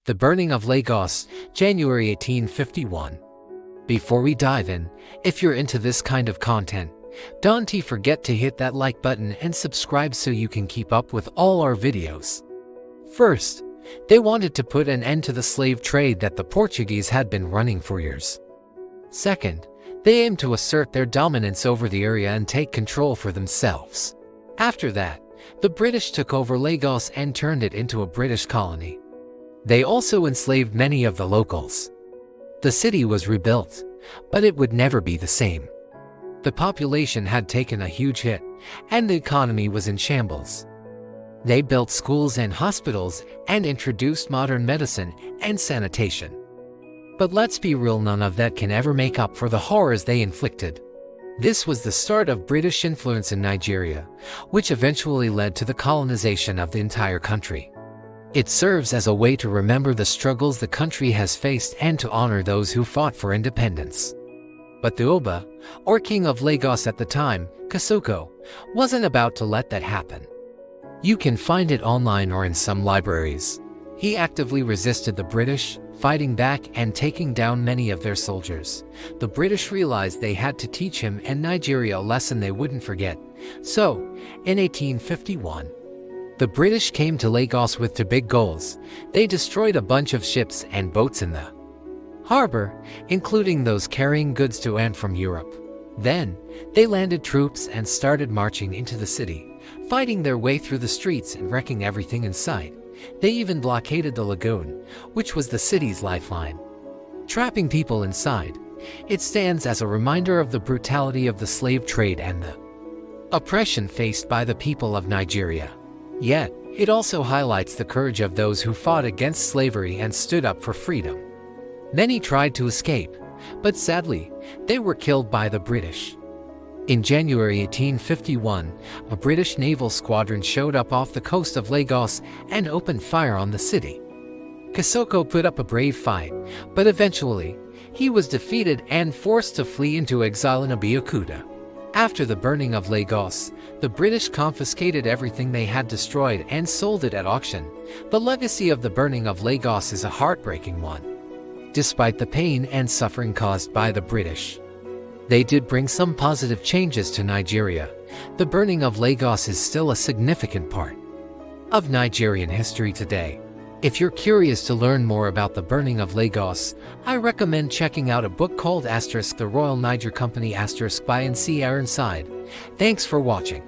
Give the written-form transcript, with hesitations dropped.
The Burning of Lagos, January 1851. Before we dive in, if you're into this kind of content, don't forget to hit that like button and subscribe so you can keep up with all our videos. First, they wanted to put an end to the slave trade that the Portuguese had been running for years. Second, they aimed to assert their dominance over the area and take control for themselves. After that, the British took over Lagos and turned it into a British colony. They also enslaved many of the locals. The city was rebuilt, but it would never be the same. The population had taken a huge hit, and the economy was in shambles. They built schools and hospitals and introduced modern medicine and sanitation. But let's be real, none of that can ever make up for the horrors they inflicted. This was the start of British influence in Nigeria, which eventually led to the colonization of the entire country. It serves as a way to remember the struggles the country has faced and to honor those who fought for independence. But the Oba, or King of Lagos at the time, Kosoko, wasn't about to let that happen. You can find it online or in some libraries. He actively resisted the British, fighting back and taking down many of their soldiers. The British realized they had to teach him and Nigeria a lesson they wouldn't forget. So, in 1851, the British came to Lagos with two big goals. They destroyed a bunch of ships and boats in the harbor, including those carrying goods to and from Europe. Then, they landed troops and started marching into the city, fighting their way through the streets and wrecking everything in sight. They even blockaded the lagoon, which was the city's lifeline, trapping people inside. It stands as a reminder of the brutality of the slave trade and the oppression faced by the people of Nigeria. Yet, it also highlights the courage of those who fought against slavery and stood up for freedom. Many tried to escape, but sadly, they were killed by the British. In January 1851, a British naval squadron showed up off the coast of Lagos and opened fire on the city. Kosoko put up a brave fight, but eventually, he was defeated and forced to flee into exile in Abeokuta. After the burning of Lagos, the British confiscated everything they had destroyed and sold it at auction. The legacy of the burning of Lagos is a heartbreaking one. Despite the pain and suffering caused by the British, they did bring some positive changes to Nigeria. The burning of Lagos is still a significant part of Nigerian history today. If you're curious to learn more about the burning of Lagos, I recommend checking out a book called *The Royal Niger Company* by N.C. Ironside. Thanks for watching.